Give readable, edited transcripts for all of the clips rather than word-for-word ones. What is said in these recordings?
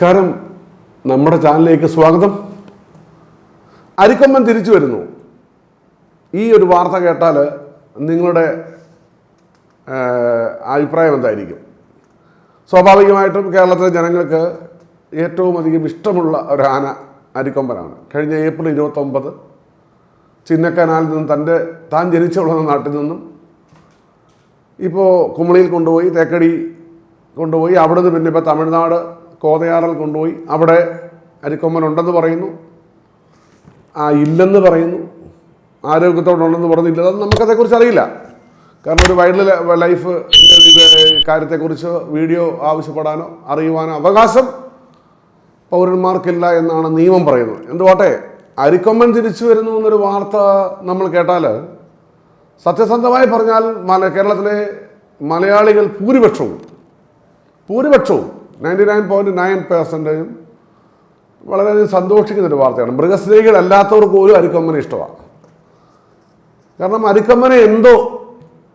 നമസ്കാരം, നമ്മുടെ ചാനലിലേക്ക് സ്വാഗതം. അരിക്കൊമ്പൻ തിരിച്ചു വരുന്നു. ഈ ഒരു വാർത്ത കേട്ടാൽ നിങ്ങളുടെ അഭിപ്രായം എന്തായിരിക്കും? സ്വാഭാവികമായിട്ടും കേരളത്തിലെ ജനങ്ങൾക്ക് ഏറ്റവും അധികം ഇഷ്ടമുള്ള ഒരു ആന അരിക്കൊമ്പനാണ്. കഴിഞ്ഞ ഏപ്രിൽ 29 ചിന്നക്കനാലിൽ നിന്നും താൻ ജനിച്ചു വളർന്ന നാട്ടിൽ നിന്നും ഇപ്പോൾ കുമളിയിൽ കൊണ്ടുപോയി, തേക്കടി കൊണ്ടുപോയി, അവിടുന്ന് പിന്നെ ഇപ്പോൾ തമിഴ്നാട് കോതയാറിൽ കൊണ്ടുപോയി. അവിടെ അരിക്കൊമ്പൻ ഉണ്ടെന്ന് പറയുന്നു, ഇല്ലെന്ന് പറയുന്നു, ആരോഗ്യത്തോടുണ്ടെന്ന് പറഞ്ഞില്ല. അത് നമുക്കതേക്കുറിച്ച് അറിയില്ല. കാരണം ഒരു വൈൽഡ് ലൈഫ് കാര്യത്തെക്കുറിച്ച് വീഡിയോ ആവശ്യപ്പെടാനോ അറിയുവാനോ അവകാശം പൗരന്മാർക്കില്ല എന്നാണ് നിയമം പറയുന്നത്. എന്തുവാട്ടെ, അരിക്കൊമ്പൻ തിരിച്ചു വരുന്നു എന്നൊരു വാർത്ത നമ്മൾ കേട്ടാൽ സത്യസന്ധമായി പറഞ്ഞാൽ കേരളത്തിലെ മലയാളികൾ ഭൂരിപക്ഷവും 99.9% വളരെയധികം സന്തോഷിക്കുന്നൊരു വാർത്തയാണ്. മൃഗസ്നേഹികളല്ലാത്തവർക്ക് പോലും അരിക്കൊമ്പനെ ഇഷ്ടമാണ്. കാരണം അരിക്കൊമ്പനെ എന്തോ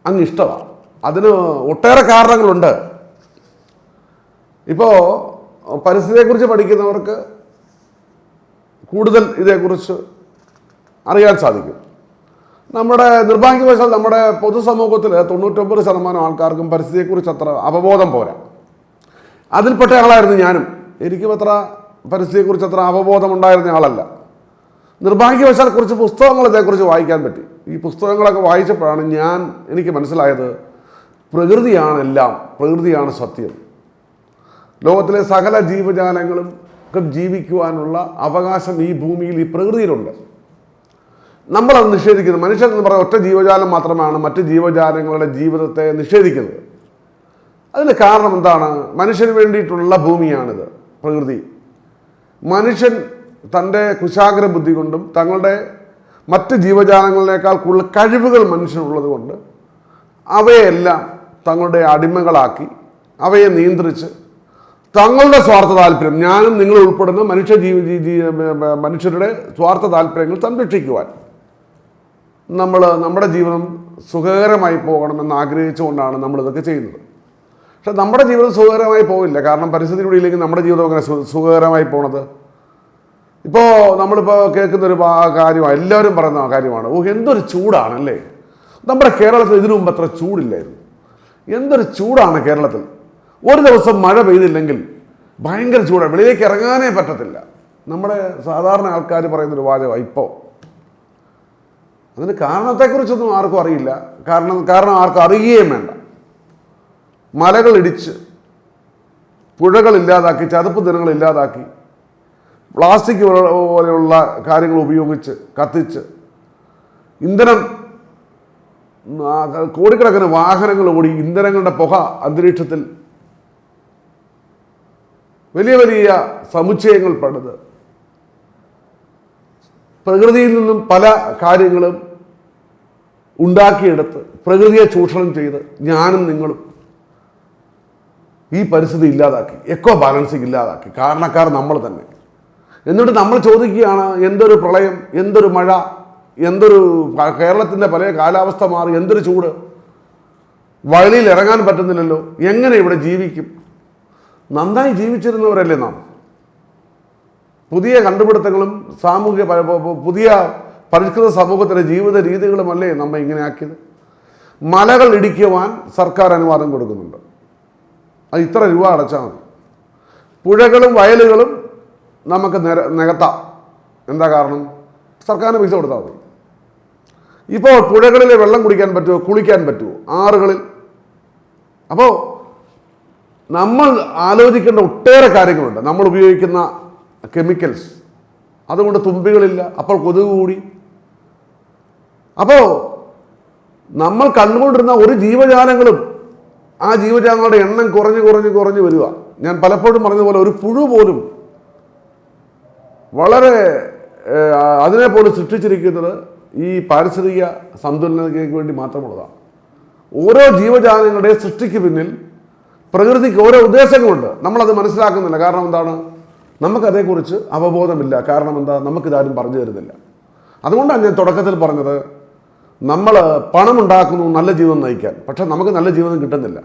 അങ്ങ് ഇഷ്ടമാണ്. അതിന് ഒട്ടേറെ കാരണങ്ങളുണ്ട്. ഇപ്പോൾ പരിസ്ഥിതിയെക്കുറിച്ച് പഠിക്കുന്നവർക്ക് കൂടുതൽ ഇതേക്കുറിച്ച് അറിയാൻ സാധിക്കും. നമ്മുടെ നിർഭാഗ്യവശാൽ നമ്മുടെ പൊതുസമൂഹത്തിൽ 99% ആൾക്കാർക്കും പരിസ്ഥിതിയെക്കുറിച്ച് അത്ര അവബോധം പോരാ. അതിൽപ്പെട്ട ആളായിരുന്നു ഞാനും. എനിക്കും അത്ര പരിസ്ഥിതിയെക്കുറിച്ച് അത്ര അവബോധം ഉണ്ടായിരുന്ന ആളല്ല. നിർഭാഗ്യവശാൽ കുറച്ച് പുസ്തകങ്ങൾ ഇതേക്കുറിച്ച് വായിക്കാൻ പറ്റി. ഈ പുസ്തകങ്ങളൊക്കെ വായിച്ചപ്പോഴാണ് എനിക്ക് മനസ്സിലായത്, പ്രകൃതിയാണ് എല്ലാം, പ്രകൃതിയാണ് സത്യം. ലോകത്തിലെ സകല ജീവജാലങ്ങളും ജീവിക്കുവാനുള്ള അവകാശം ഈ ഭൂമിയിൽ, ഈ പ്രകൃതിയിലുണ്ട്. നമ്മളത് നിഷേധിക്കുന്നത്. മനുഷ്യൻ എന്ന് പറയുന്ന ഒറ്റ ജീവജാലം മാത്രമാണ് മറ്റ് ജീവജാലങ്ങളുടെ ജീവിതത്തെ നിഷേധിക്കുന്നത്. അതിന് കാരണം എന്താണ്? മനുഷ്യന് വേണ്ടിയിട്ടുള്ള ഭൂമിയാണിത്, പ്രകൃതി. മനുഷ്യൻ തൻ്റെ കുശാഗ്ര ബുദ്ധി കൊണ്ടും തങ്ങളുടെ മറ്റ് ജീവജാലങ്ങളേക്കാൾ കൂടുതൽ കഴിവുകൾ മനുഷ്യനുള്ളത് കൊണ്ട് അവയെല്ലാം തങ്ങളുടെ അടിമകളാക്കി അവയെ നിയന്ത്രിച്ച് തങ്ങളുടെ സ്വാർത്ഥ താല്പര്യം, ഞാനും നിങ്ങൾ ഉൾപ്പെടുന്ന മനുഷ്യരുടെ സ്വാർത്ഥ താല്പര്യങ്ങൾ സംരക്ഷിക്കുവാൻ നമ്മുടെ ജീവിതം സുഖകരമായി പോകണമെന്ന് ആഗ്രഹിച്ചുകൊണ്ടാണ് നമ്മളിതൊക്കെ ചെയ്യുന്നത്. പക്ഷെ നമ്മുടെ ജീവിതം സുഖകരമായി പോകില്ല. കാരണം പരിസ്ഥിതിയുടെ ഇല്ലെങ്കിൽ നമ്മുടെ ജീവിതം അങ്ങനെ സുഖകരമായി പോണത്. ഇപ്പോൾ നമ്മളിപ്പോൾ കേൾക്കുന്നൊരു കാര്യമാണ്, എല്ലാവരും പറയുന്ന കാര്യമാണ്, എന്തൊരു ചൂടാണല്ലേ. നമ്മുടെ കേരളത്തിൽ ഇതിനു മുമ്പ് അത്ര ചൂടില്ലായിരുന്നു. എന്തൊരു ചൂടാണ് കേരളത്തിൽ. ഒരു ദിവസം മഴ പെയ്തില്ലെങ്കിൽ ഭയങ്കര ചൂടാണ്, വെളിയിലേക്ക് ഇറങ്ങാനേ പറ്റത്തില്ല. നമ്മുടെ സാധാരണ ആൾക്കാർ പറയുന്നൊരു വാചകമാണ് ഇപ്പോൾ. അതിന് കാരണത്തെക്കുറിച്ചൊന്നും ആർക്കും അറിയില്ല. കാരണം ആർക്കും അറിയുകയും വേണ്ട. മലകൾ ഇടിച്ച്, പുഴകൾ ഇല്ലാതാക്കി, ചതുപ്പ് നിലങ്ങൾ ഇല്ലാതാക്കി, പ്ലാസ്റ്റിക് പോലെയുള്ള കാര്യങ്ങൾ ഉപയോഗിച്ച് കത്തിച്ച്, ഇന്ധനം, കോടിക്കണക്കിന് വാഹനങ്ങൾ ഓടി ഇന്ധനങ്ങളുടെ പുക അന്തരീക്ഷത്തിൽ വലിയ വലിയ സമുച്ചയങ്ങൾ പണിത് പ്രകൃതിയിൽ നിന്നും പല കാര്യങ്ങളും ഉണ്ടാക്കിയെടുത്ത് പ്രകൃതിയെ ചൂഷണം ചെയ്ത് ഞാനും നിങ്ങളും ഈ പരിസ്ഥിതി ഇല്ലാതാക്കി, എക്കോ ബാലൻസിങ് ഇല്ലാതാക്കി. കാരണക്കാർ നമ്മൾ തന്നെ. എന്നിട്ട് നമ്മൾ ചോദിക്കുകയാണ്, എന്തൊരു പ്രളയം, എന്തൊരു മഴ, എന്തൊരു കേരളത്തിൻ്റെ പല കാലാവസ്ഥ മാറി, എന്തൊരു ചൂട്, വയലിൽ ഇറങ്ങാൻ പറ്റുന്നില്ലല്ലോ, എങ്ങനെ ഇവിടെ ജീവിക്കും? നന്നായി ജീവിച്ചിരുന്നവരല്ലേ നാം. പുതിയ കണ്ടുപിടുത്തങ്ങളും പുതിയ പരിഷ്കൃത സമൂഹത്തിലെ ജീവിത രീതികളുമല്ലേ നമ്മെ ഇങ്ങനെ ആക്കിയത്. മലകൾ ഇടിക്കുവാൻ സർക്കാർ അനുവാദം കൊടുക്കുന്നുണ്ട്. അത് ഇത്ര രൂപ അടച്ചാൽ മതി. പുഴകളും വയലുകളും നമുക്ക് നികത്താം. എന്താ കാരണം? സർക്കാരിന് പൈസ കൊടുത്താൽ മതി. ഇപ്പോൾ പുഴകളിലെ വെള്ളം കുടിക്കാൻ പറ്റുമോ? കുളിക്കാൻ പറ്റുമോ? ആറുകളിൽ? അപ്പോൾ നമ്മൾ ആലോചിക്കേണ്ട ഒട്ടേറെ കാര്യങ്ങളുണ്ട്. നമ്മൾ ഉപയോഗിക്കുന്ന കെമിക്കൽസ്, അതുകൊണ്ട് തുമ്പികളില്ല, അപ്പോൾ കൊതുക് കൂടി. അപ്പോൾ നമ്മൾ കണ്ടുകൊണ്ടിരുന്ന ഒരു ജീവജാലങ്ങളും, ആ ജീവജാലങ്ങളുടെ എണ്ണം കുറഞ്ഞു വരിക. ഞാൻ പലപ്പോഴും പറഞ്ഞതുപോലെ ഒരു പുഴു പോലും വളരെ അതിനെപ്പോലും സൃഷ്ടിച്ചിരിക്കുന്നത് ഈ പാരിസ്ഥിതിക സന്തുലനതയ്ക്ക് വേണ്ടി മാത്രമുള്ളതാണ്. ഓരോ ജീവജാലങ്ങളുടെ സൃഷ്ടിക്ക് പിന്നിൽ പ്രകൃതിക്ക് ഓരോ ഉദ്ദേശങ്ങളുണ്ട്. നമ്മളത് മനസ്സിലാക്കുന്നില്ല. കാരണം എന്താണ്? നമുക്കതേക്കുറിച്ച് അവബോധമില്ല. കാരണം എന്താ? നമുക്കിതാരും പറഞ്ഞു തരുന്നില്ല. അതുകൊണ്ടാണ് ഞാൻ തുടക്കത്തിൽ പറഞ്ഞത്, നമ്മൾ പണമുണ്ടാക്കുന്നു നല്ല ജീവിതം നയിക്കാൻ, പക്ഷെ നമുക്ക് നല്ല ജീവിതം കിട്ടുന്നില്ല.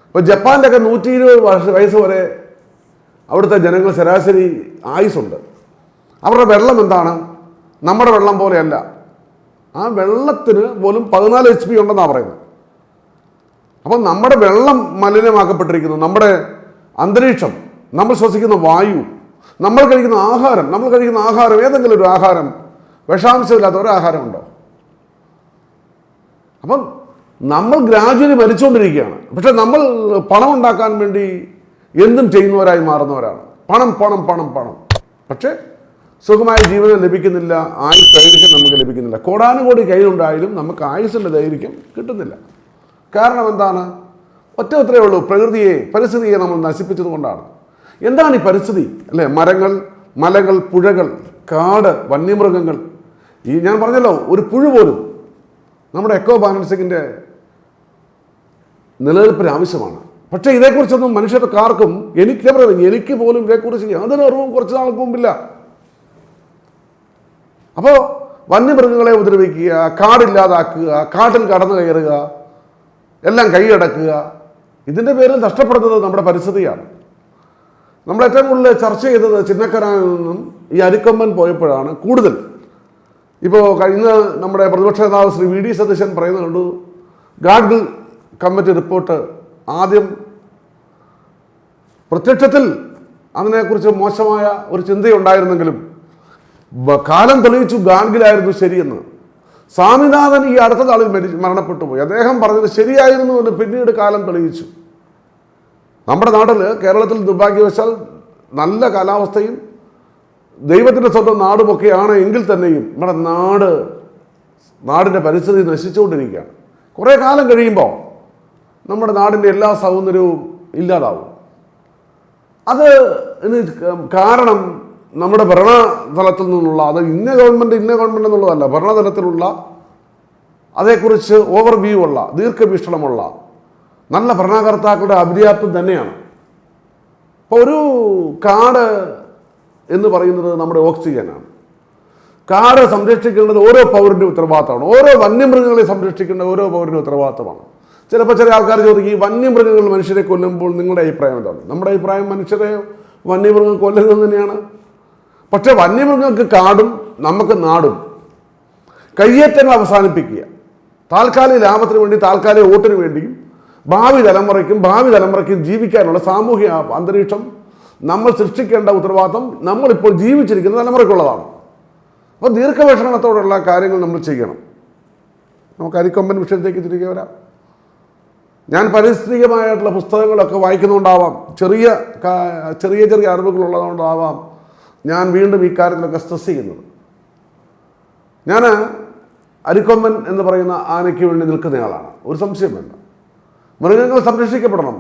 ഇപ്പോൾ ജപ്പാനിലൊക്കെ 120 വയസ്സ് വരെ അവിടുത്തെ ജനങ്ങൾ ശരാശരി ആയുസുണ്ട്. അവരുടെ വെള്ളം എന്താണ്? നമ്മുടെ വെള്ളം പോലെയല്ല. ആ വെള്ളത്തിന് പോലും 14 HP ഉണ്ടെന്നാണ് പറയുന്നത്. അപ്പം നമ്മുടെ വെള്ളം മലിനമാക്കപ്പെട്ടിരിക്കുന്നു. നമ്മുടെ അന്തരീക്ഷം, നമ്മൾ ശ്വസിക്കുന്ന വായു, നമ്മൾ കഴിക്കുന്ന ആഹാരം ഏതെങ്കിലും ഒരു ആഹാരം വിഷാംശമില്ലാത്ത ഒരു ആഹാരമുണ്ടോ? അപ്പം നമ്മൾ ഗ്രാജുവലി മരിച്ചുകൊണ്ടിരിക്കുകയാണ്. പക്ഷെ നമ്മൾ പണം ഉണ്ടാക്കാൻ വേണ്ടി എന്തും ചെയ്യുന്നവരായി മാറുന്നവരാണ്. പണം പണം പണം പണം. പക്ഷേ സുഖമായ ജീവനം ലഭിക്കുന്നില്ല, ആയുസ് ദൈർഘ്യം നമുക്ക് ലഭിക്കുന്നില്ല. കോടാനുകോടി കയ്യിലുണ്ടായാലും നമുക്ക് ആയുസിൻ്റെ ദൈർഘ്യം കിട്ടുന്നില്ല. കാരണം എന്താണ്? ഒറ്റേ ഉള്ളൂ, പരിസ്ഥിതിയെ നമ്മൾ നശിപ്പിച്ചത് കൊണ്ടാണ്. എന്താണ് ഈ പരിസ്ഥിതി? അല്ലേ? മരങ്ങൾ, മലകൾ, പുഴകൾ, കാട്, വന്യമൃഗങ്ങൾ. ഈ ഞാൻ പറഞ്ഞല്ലോ, ഒരു പുഴു പോലും നമ്മുടെ എക്കോ ബാലൻസിങ്ങിൻ്റെ നിലനിൽപ്പിന് ആവശ്യമാണ്. പക്ഷേ ഇതേക്കുറിച്ചൊന്നും മനുഷ്യർക്കാർക്കും, എനിക്ക് പോലും ഇതേക്കുറിച്ച് യാതൊരു അറിവും കുറച്ച് നാൾക്ക് മുമ്പില്ല. അപ്പോൾ വന്യമൃഗങ്ങളെ ഉപദ്രവിക്കുക, കാടില്ലാതാക്കുക, കാട്ടിൽ കടന്നു കയറുക, എല്ലാം കൈയടക്കുക, ഇതിൻ്റെ പേരിൽ നഷ്ടപ്പെടുന്നത് നമ്മുടെ പരിസ്ഥിതിയാണ്. നമ്മൾ ഏറ്റവും കൂടുതൽ ചർച്ച ചെയ്തത് ചിന്നക്കനാലിൽ നിന്നും ഈ അരിക്കൊമ്പൻ പോയപ്പോഴാണ് കൂടുതൽ. ഇപ്പോൾ കഴിഞ്ഞ നമ്മുടെ പ്രതിപക്ഷ നേതാവ് ശ്രീ VD സതീശൻ പറയുന്നത് കണ്ടു, ഗാഡ്ഗിൽ കമ്മിറ്റി റിപ്പോർട്ട് ആദ്യം പ്രത്യക്ഷത്തിൽ അതിനെക്കുറിച്ച് മോശമായ ഒരു ചിന്തയുണ്ടായിരുന്നെങ്കിലും കാലം തെളിയിച്ചു ഗാഡ്ഗിലായിരുന്നു ശരിയെന്ന്. സ്വാമിനാഥൻ ഈ അടുത്ത നാളിൽ മരണപ്പെട്ടു പോയി. അദ്ദേഹം പറഞ്ഞത് ശരിയായിരുന്നു എന്ന് പിന്നീട് കാലം തെളിയിച്ചു. നമ്മുടെ നാട്ടിൽ, കേരളത്തിൽ ദുർഭാഗ്യവശാൽ നല്ല കാലാവസ്ഥയും ദൈവത്തിൻ്റെ സ്വന്തം നാടുമൊക്കെയാണ് എങ്കിൽ തന്നെയും നമ്മുടെ നാടിൻ്റെ പരിസ്ഥിതി നശിച്ചുകൊണ്ടിരിക്കുകയാണ്. കുറേ കാലം കഴിയുമ്പോൾ നമ്മുടെ നാടിൻ്റെ എല്ലാ സൗന്ദര്യവും ഇല്ലാതാവും. അത് കാരണം നമ്മുടെ ഭരണതലത്തിൽ നിന്നുള്ള, അത് ഇന്ന ഗവൺമെൻറ് എന്നുള്ളതല്ല, ഭരണതലത്തിലുള്ള അതേക്കുറിച്ച് ഓവർവ്യൂ ഉള്ള, ദീർഘവീക്ഷണമുള്ള നല്ല ഭരണകർത്താക്കളുടെ അപര്യാപ്തം തന്നെയാണ്. അപ്പോൾ ഒരു കാട് എന്ന് പറയുന്നത് നമ്മുടെ ഓക്സിജനാണ്. കാട് സംരക്ഷിക്കേണ്ടത് ഓരോ പൗരൻ്റെ ഉത്തരവാദിത്തമാണ്. ഓരോ വന്യമൃഗങ്ങളെ സംരക്ഷിക്കേണ്ട ഓരോ പൗരൻ്റെ ഉത്തരവാദിത്തമാണ്. ചിലപ്പോൾ ചില ആൾക്കാർ ചോദിക്കും, ഈ വന്യമൃഗങ്ങൾ മനുഷ്യരെ കൊല്ലുമ്പോൾ നിങ്ങളുടെ അഭിപ്രായം എന്താണ്? നമ്മുടെ അഭിപ്രായം വന്യമൃഗങ്ങൾ കൊല്ലുന്നത് തന്നെയാണ്. പക്ഷെ വന്യമൃഗങ്ങൾക്ക് കാടും നമുക്ക് നാടും. കയ്യേറ്റങ്ങൾ അവസാനിപ്പിക്കുക, താൽക്കാലിക ലാഭത്തിന് വേണ്ടി, താൽക്കാലിക വോട്ടിന് വേണ്ടിയും ഭാവി തലമുറയ്ക്കും ജീവിക്കാനുള്ള സാമൂഹിക അന്തരീക്ഷം നമ്മൾ സൃഷ്ടിക്കേണ്ട ഉത്തരവാദിത്തം നമ്മളിപ്പോൾ ജീവിച്ചിരിക്കുന്ന തലമുറയ്ക്കുള്ളതാണ്. അപ്പോൾ ദീർഘവീക്ഷണത്തോടുള്ള കാര്യങ്ങൾ നമ്മൾ ചെയ്യണം. നമുക്ക് അരിക്കൊമ്പൻ വിഷയത്തേക്ക് തിരികെ വരാം. ഞാൻ പാരിസ്ഥിതികമായിട്ടുള്ള പുസ്തകങ്ങളൊക്കെ വായിക്കുന്നുണ്ടാവാം, ചെറിയ അറിവുകളുള്ളതുകൊണ്ടാവാം ഞാൻ വീണ്ടും ഈ കാര്യത്തിലൊക്കെ സ്ട്രെസ് ചെയ്യുന്നത്. ഞാൻ അരിക്കൊമ്പൻ എന്ന് പറയുന്ന ആനയ്ക്ക് വേണ്ടി നിൽക്കുന്നയാളാണ്, ഒരു സംശയം വേണ്ട. മൃഗങ്ങൾ സംരക്ഷിക്കപ്പെടണം,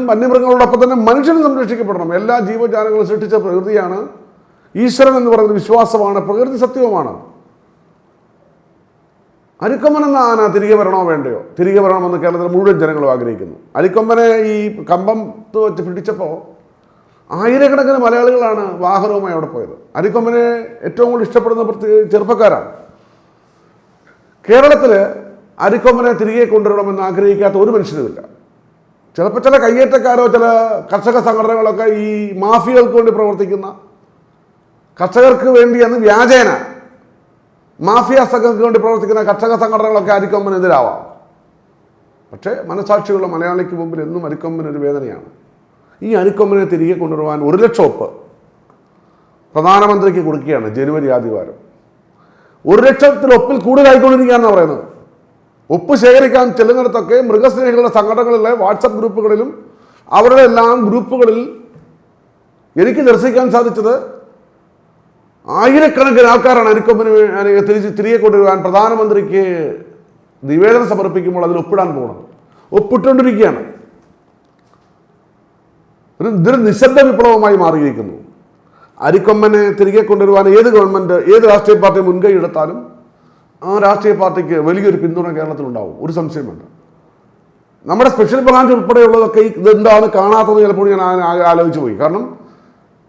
വന്യമൃഗങ്ങളോടൊപ്പം തന്നെ മനുഷ്യനും സംരക്ഷിക്കപ്പെടണം. എല്ലാ ജീവജാലങ്ങളും സൃഷ്ടിച്ച പ്രകൃതിയാണ്, ഈശ്വരൻ എന്ന് പറയുന്നത് വിശ്വാസമാണ്, പ്രകൃതി സത്യവുമാണ്. അരിക്കൊമ്പൻ എന്ന ആന തിരികെ വരണോ വേണ്ടയോ? തിരികെ വരണമെന്ന് കേരളത്തിലെ മുഴുവൻ ജനങ്ങളും ആഗ്രഹിക്കുന്നു. അരിക്കൊമ്പനെ ഈ കമ്പത്ത് വെച്ച് പിടിച്ചപ്പോൾ ആയിരക്കണക്കിന് മലയാളികളാണ് വാഹനവുമായി അവിടെ പോയത്. അരിക്കൊമ്പനെ ഏറ്റവും കൂടുതൽ ഇഷ്ടപ്പെടുന്ന ചെറുപ്പക്കാരാണ്. കേരളത്തിൽ അരിക്കൊമ്പനെ തിരികെ കൊണ്ടുവരണമെന്ന് ആഗ്രഹിക്കാത്ത ഒരു മനുഷ്യനുമില്ല. ചിലപ്പോൾ ചില കയ്യേറ്റക്കാരോ ചില കർഷക സംഘടനകളൊക്കെ ഈ മാഫിയകൾക്ക് വേണ്ടി പ്രവർത്തിക്കുന്ന, കർഷകർക്ക് വേണ്ടി എന്ന് വ്യാജേന മാഫിയ സംഘങ്ങൾക്ക് വേണ്ടി പ്രവർത്തിക്കുന്ന കർഷക സംഘടനകളൊക്കെ അരിക്കൊമ്പനെതിരാവാം. പക്ഷേ മനസാക്ഷിയുള്ള മലയാളിക്ക് മുമ്പിൽ എന്നും അരിക്കൊമ്പനൊരു വേദനയാണ്. ഈ അരിക്കൊമ്പനെ തിരികെ കൊണ്ടുവരുവാൻ 1 ലക്ഷം ഒപ്പ് പ്രധാനമന്ത്രിക്ക് കൊടുക്കുകയാണ് ജനുവരി ആദ്യവാരം. 1 ലക്ഷത്തിൽ ഒപ്പിൽ കൂടുതലായിക്കൊണ്ടിരിക്കുകയാണെന്ന് പറയുന്നത്. ഒപ്പ് ശേഖരിക്കാൻ ചെല്ലുന്നിടത്തൊക്കെ മൃഗസ്നേഹികളുടെ സംഘടനകളിലെ വാട്സപ്പ് ഗ്രൂപ്പുകളിലും അവരുടെ എല്ലാം ഗ്രൂപ്പുകളിൽ എനിക്ക് ദർശിക്കാൻ സാധിച്ചത് ആയിരക്കണക്കിന് ആൾക്കാരാണ് അരിക്കൊമ്പന് തിരികെ കൊണ്ടുവരുവാൻ പ്രധാനമന്ത്രിക്ക് നിവേദനം സമർപ്പിക്കുമ്പോൾ അതിൽ ഒപ്പിടാൻ പോകുന്നത്. ഒപ്പിട്ടുകൊണ്ടിരിക്കുകയാണ്. ഇതൊരു നിശബ്ദ വിപ്ലവമായി മാറിയിരിക്കുന്നു. അരിക്കൊമ്പനെ തിരികെ കൊണ്ടുവരുവാൻ ഏത് ഗവൺമെൻറ്, ഏത് രാഷ്ട്രീയ പാർട്ടി മുൻകൈ എടുത്താലും ആ രാഷ്ട്രീയ പാർട്ടിക്ക് വലിയൊരു പിന്തുണ കേരളത്തിലുണ്ടാവും, ഒരു സംശയം വേണ്ട. നമ്മുടെ സ്പെഷ്യൽ ബ്രാഞ്ച് ഉൾപ്പെടെയുള്ളതൊക്കെ ഇതെന്താണ് കാണാത്തത് ചിലപ്പോൾ ഞാൻ ആലോചിച്ച് പോയി. കാരണം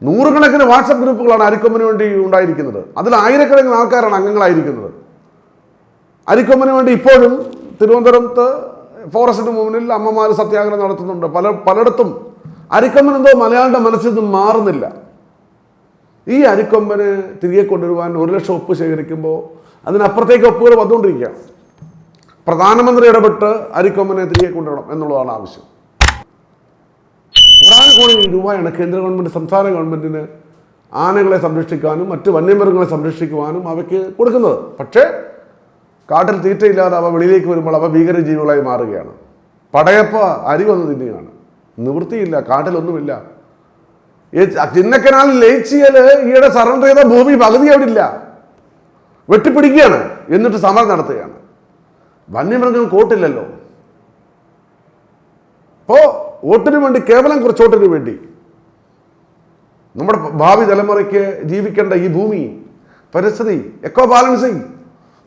നൂറുകണക്കിന് വാട്സപ്പ് ഗ്രൂപ്പുകളാണ് അരിക്കൊമ്പന് വേണ്ടി ഉണ്ടായിരിക്കുന്നത്. അതിൽ ആയിരക്കണക്കിന് ആൾക്കാരാണ് അംഗങ്ങളായിരിക്കുന്നത്. അരിക്കൊമ്പന് വേണ്ടി ഇപ്പോഴും തിരുവനന്തപുരത്ത് ഫോറസ്റ്റിന് മുന്നിൽ അമ്മമാർ സത്യാഗ്രഹം നടത്തുന്നുണ്ട്. പലയിടത്തും അരിക്കൊമ്പൻ എന്തോ മലയാളിയുടെ മനസ്സിൽ നിന്നും മാറുന്നില്ല. ഈ അരിക്കൊമ്പന് തിരികെ കൊണ്ടുവരുവാൻ 1 ലക്ഷം ഒപ്പ് ശേഖരിക്കുമ്പോൾ അതിനപ്പുറത്തേക്ക് ഒപ്പുകൾ വന്നുകൊണ്ടിരിക്കുകയാണ്. പ്രധാനമന്ത്രി ഇടപെട്ട് അരിക്കൊമ്പനെ തിരികെ കൊണ്ടുവരണം എന്നുള്ളതാണ് ആവശ്യം. കോടാനുകോടി രൂപയാണ് കേന്ദ്ര ഗവൺമെൻറ് സംസ്ഥാന ഗവൺമെൻറ്റിന് ആനകളെ സംരക്ഷിക്കാനും മറ്റ് വന്യമൃഗങ്ങളെ സംരക്ഷിക്കുവാനും അവയ്ക്ക് കൊടുക്കുന്നത്. പക്ഷേ കാട്ടിൽ തീറ്റയില്ലാതെ അവ വെളിയിലേക്ക് വരുമ്പോൾ അവ ഭീകരജീവികളായി മാറുകയാണ്. പടയപ്പ അരി വന്ന് തിന്നുകയാണ്. നിവൃത്തിയില്ല, കാട്ടിലൊന്നുമില്ല. ചിന്നക്കനാലിൽ ലയിച്ചിയൽ ഈയിടെ സറണ്ടർ ചെയ്ത ഭൂമി പകുതി അവിടെ ഇല്ല, വെട്ടിപ്പിടിക്കുകയാണ്, എന്നിട്ട് സമരം നടത്തുകയാണ്. വന്യമൃഗങ്ങൾക്ക് വോട്ടില്ലല്ലോ. അപ്പോൾ വോട്ടിന് വേണ്ടി, കേവലം കുറച്ച് വോട്ടിന് വേണ്ടി നമ്മുടെ ഭാവി തലമുറയ്ക്ക് ജീവിക്കേണ്ട ഈ ഭൂമി, പരിസ്ഥിതി, എക്കോ ബാലൻസിങ്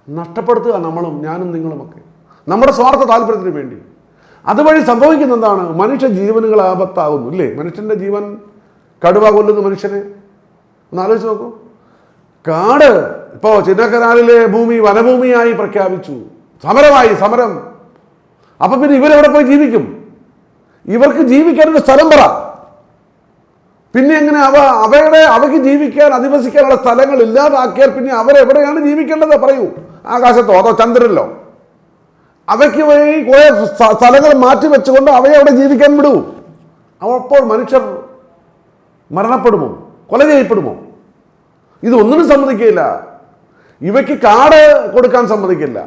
നഷ്ടപ്പെടുത്തുക നമ്മളും ഞാനും നിങ്ങളുമൊക്കെ നമ്മുടെ സ്വാർത്ഥ താല്പര്യത്തിന് വേണ്ടി. അതുവഴി സംഭവിക്കുന്ന എന്താണ്? മനുഷ്യ ജീവനുകൾ ആപത്താകുന്നു ഇല്ലേ? മനുഷ്യൻ്റെ ജീവൻ കടുവ കൊല്ലുന്നു മനുഷ്യനെ. ഒന്ന് ആലോചിച്ച് നോക്കൂ. കാട് ഇപ്പോൾ ചിന്നക്കനാലിലെ ഭൂമി വനഭൂമിയായി പ്രഖ്യാപിച്ചു, സമരം. അപ്പം പിന്നെ ഇവരെവിടെ പോയി ജീവിക്കും? ഇവർക്ക് ജീവിക്കാനൊരു സ്ഥലം പറ. പിന്നെ എങ്ങനെ അവയ്ക്ക് ജീവിക്കാൻ, അധിവസിക്കാനുള്ള സ്ഥലങ്ങൾ ഇല്ലാതാക്കിയാൽ പിന്നെ അവരെവിടെയാണ് ജീവിക്കേണ്ടത്? പറയൂ. ആകാശത്തോ അതോ ചന്ദ്രനിലോ? അവയ്ക്ക് വഴി കുറേ സ്ഥലങ്ങൾ മാറ്റി വെച്ചുകൊണ്ട് അവയെ അവിടെ ജീവിക്കാൻ വിടൂ. അപ്പോൾ മനുഷ്യർ മരണപ്പെടുമോ? കൊല ചെയ്യപ്പെടുമോ? ഇതൊന്നിനും സമ്മതിക്കില്ല. ഇവയ്ക്ക് കാട് കൊടുക്കാൻ സമ്മതിക്കില്ല.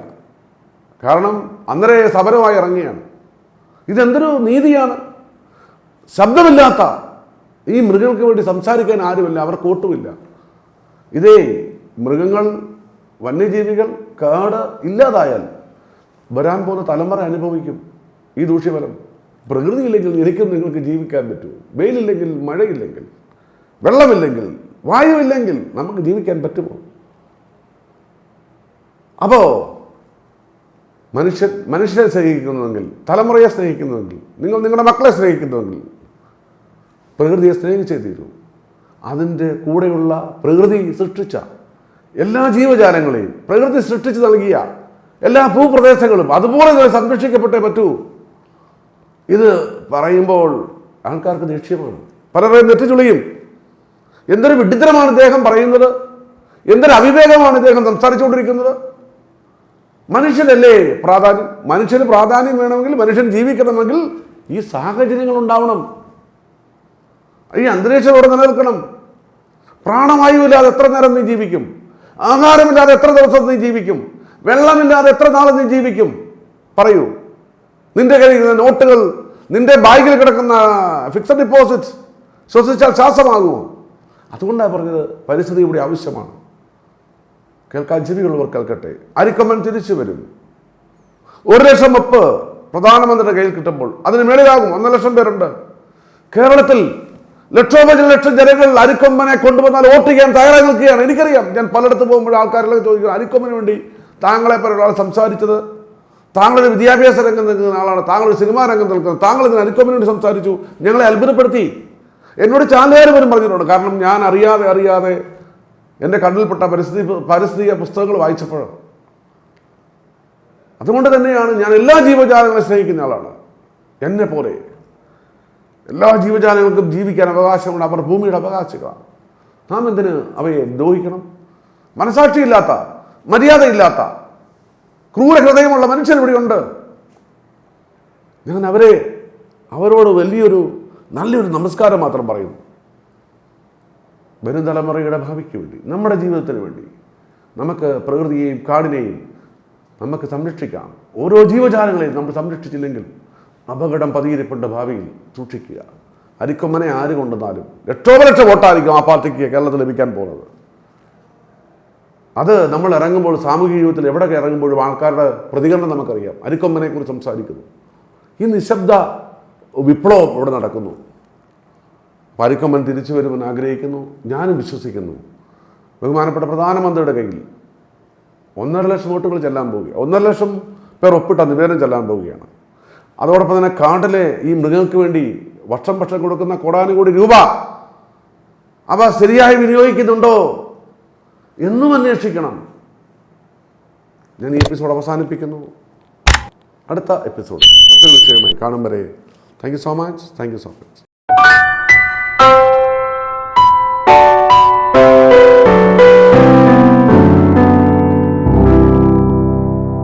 കാരണം അന്നേരം സമരമായി ഇറങ്ങിയാണ്. ഇതെന്തൊരു നീതിയാണ്? ശബ്ദമില്ലാത്ത ഈ മൃഗങ്ങൾക്ക് വേണ്ടി സംസാരിക്കാൻ ആരുമില്ല, അവർക്ക് വോട്ടുമില്ല. ഇതേ മൃഗങ്ങൾ, വന്യജീവികൾ, കാട് ഇല്ലാതായാൽ വരാൻ പോകുന്ന തലമുറ അനുഭവിക്കും ഈ ദൂഷ്യഫലം. പ്രകൃതി ഇല്ലെങ്കിൽ എനിക്കും നിങ്ങൾക്ക് ജീവിക്കാൻ പറ്റുമോ? വെയിലില്ലെങ്കിൽ, മഴയില്ലെങ്കിൽ, വെള്ളമില്ലെങ്കിൽ, വായുവില്ലെങ്കിൽ നമുക്ക് ജീവിക്കാൻ പറ്റുമോ? അപ്പോൾ മനുഷ്യരെ സ്നേഹിക്കുന്നുവെങ്കിൽ, തലമുറയെ സ്നേഹിക്കുന്നുവെങ്കിൽ, നിങ്ങൾ നിങ്ങളുടെ മക്കളെ സ്നേഹിക്കുന്നുവെങ്കിൽ പ്രകൃതിയെ സ്നേഹിച്ചേ തീരൂ. അതിൻ്റെ കൂടെയുള്ള പ്രകൃതി സൃഷ്ടിച്ച എല്ലാ ജീവജാലങ്ങളെയും പ്രകൃതി സൃഷ്ടിച്ച് നൽകിയ എല്ലാ ഭൂപ്രദേശങ്ങളും അതുപോലെ തന്നെ സംരക്ഷിക്കപ്പെട്ടേ പറ്റൂ. ഇത് പറയുമ്പോൾ ആൾക്കാർക്ക് ദേഷ്യമാണ്, പലരെയും നെറ്റിച്ചുളിയും. എന്തൊരു വിഡ്ഢിത്തരമാണ് ഇദ്ദേഹം പറയുന്നത്, എന്തൊരു അവിവേകമാണ് ഇദ്ദേഹം സംസാരിച്ചുകൊണ്ടിരിക്കുന്നത്. മനുഷ്യനല്ലേ പ്രാധാന്യം? മനുഷ്യന് പ്രാധാന്യം വേണമെങ്കിൽ, മനുഷ്യൻ ജീവിക്കണമെങ്കിൽ ഈ സാഹചര്യങ്ങൾ ഉണ്ടാവണം. ഈ അന്തരീക്ഷം ഇവിടെ നിലനിൽക്കണം. പ്രാണവായുവില്ലാതെ എത്ര നേരം നീ ജീവിക്കും? ആഹാരമില്ലാതെ എത്ര ദിവസം നീ ജീവിക്കും? വെള്ളമില്ലാതെ എത്ര നാൾ നീ ജീവിക്കും? പറയൂ. നിന്റെ കയ്യിൽ നോട്ടുകൾ, നിന്റെ ബാഗിൽ കിടക്കുന്ന ഫിക്സഡ് ഡിപ്പോസിറ്റ് ശ്വസിച്ചാൽ ശ്വാസമാകുമോ? അതുകൊണ്ടാണ് പറഞ്ഞത് പരിസ്ഥിതി ഇവിടെ ആവശ്യമാണ്. കേൾക്കാൻ ചെവികളുള്ളവർ കേൾക്കട്ടെ. അരിക്കൊമ്പൻ തിരിച്ചു വരും. 1 ലക്ഷം ഒപ്പ് പ്രധാനമന്ത്രിയുടെ കയ്യിൽ കിട്ടുമ്പോൾ അതിന് മേളിലാകും. 1 ലക്ഷം പേരുണ്ട് കേരളത്തിൽ. ലക്ഷോപലക്ഷം ജനങ്ങൾ അരിക്കൊമ്പനെ കൊണ്ടുവന്നാൽ വോട്ട് ചെയ്യാൻ തയ്യാറായി നിൽക്കുകയാണ്. എനിക്കറിയാം. ഞാൻ പലയിടത്ത് പോകുമ്പോൾ ആൾക്കാരെല്ലാം ചോദിക്കുന്നത്, അരിക്കൊമ്പന് വേണ്ടി താങ്കളെ പോലെ ഒരാൾ സംസാരിച്ചത്, താങ്കളൊരു വിദ്യാഭ്യാസ രംഗം നിൽക്കുന്ന ആളാണ്, താങ്കളൊരു സിനിമാ രംഗം നിൽക്കുന്നത്, താങ്കൾ ഇതിന് അരിക്കൊമ്പന് വേണ്ടി സംസാരിച്ചു, ഞങ്ങളെ അത്ഭുതപ്പെടുത്തി. എന്നോട് ചാനലുകാർ പോലും പറഞ്ഞിട്ടുണ്ട്. കാരണം ഞാൻ അറിയാതെ എൻ്റെ കണ്ണിൽപ്പെട്ട പരിസ്ഥിതി പുസ്തകങ്ങൾ വായിച്ചപ്പോൾ. അതുകൊണ്ട് തന്നെയാണ് ഞാൻ എല്ലാ ജീവജാലങ്ങളെ സ്നേഹിക്കുന്ന ആളാണ്. എന്നെ പോലെ എല്ലാ ജീവജാലങ്ങൾക്കും ജീവിക്കാൻ അവകാശമുണ്ട്. അവർ ഭൂമിയുടെ അവകാശികളാണ്. നാം എന്തിന് അവയെ ദ്രോഹിക്കണം? മനസാക്ഷിയില്ലാത്ത, മര്യാദയില്ലാത്ത, ക്രൂര ഹൃദയമുള്ള മനുഷ്യർ ഇവിടെയുണ്ട്. ഞാൻ അവരോട് നല്ലൊരു നമസ്കാരം മാത്രം പറയുന്നു. വരും തലമുറയുടെ ഭാവിക്ക് വേണ്ടി, നമ്മുടെ ജീവിതത്തിന് വേണ്ടി നമുക്ക് പ്രകൃതിയെയും കാടിനെയും നമുക്ക് സംരക്ഷിക്കാം. ഓരോ ജീവജാലങ്ങളെയും നമ്മൾ സംരക്ഷിച്ചില്ലെങ്കിൽ അപകടം പതിയിരിപ്പുണ്ട്. ഭാവിയിൽ സൂക്ഷിക്കുക. അരിക്കൊമ്പനെ ആര് കൊണ്ടുവന്നാലും ലക്ഷോപലക്ഷം വോട്ടായിരിക്കും ആ പാർട്ടിക്ക് കേരളത്തിൽ ലഭിക്കാൻ പോകുന്നത്. അത് നമ്മൾ ഇറങ്ങുമ്പോൾ, സാമൂഹിക ജീവിതത്തിൽ എവിടെയൊക്കെ ഇറങ്ങുമ്പോഴും ആൾക്കാരുടെ പ്രതികരണം നമുക്കറിയാം. അരിക്കൊമ്പനെ കുറിച്ച് സംസാരിക്കുന്നു. ഈ നിശബ്ദ വിപ്ലവം ഇവിടെ നടക്കുന്നു. അരിക്കൊമ്പൻ തിരിച്ചു വരുമെന്ന് ആഗ്രഹിക്കുന്നു. ഞാനും വിശ്വസിക്കുന്നു. ബഹുമാനപ്പെട്ട പ്രധാനമന്ത്രിയുടെ കയ്യിൽ 1.5 ലക്ഷം വോട്ടുകൾ ചെല്ലാൻ പോവുകയാണ്. 1.5 ലക്ഷം പേർ ഒപ്പിട്ട നിവേദനം ചെല്ലാൻ പോവുകയാണ്. അതോടൊപ്പം തന്നെ കാട്ടിലെ ഈ മൃഗങ്ങൾക്ക് വേണ്ടി വർഷം കൊടുക്കുന്ന കോടാനുകോടി രൂപ അവ ശരിയായി വിനിയോഗിക്കുന്നുണ്ടോ എന്നും അന്വേഷിക്കണം. ഞാൻ ഈ എപ്പിസോഡ് അവസാനിപ്പിക്കുന്നു. അടുത്ത എപ്പിസോഡ് മറ്റൊരു വിഷയമായി കാണും വരെ thank you so much. News.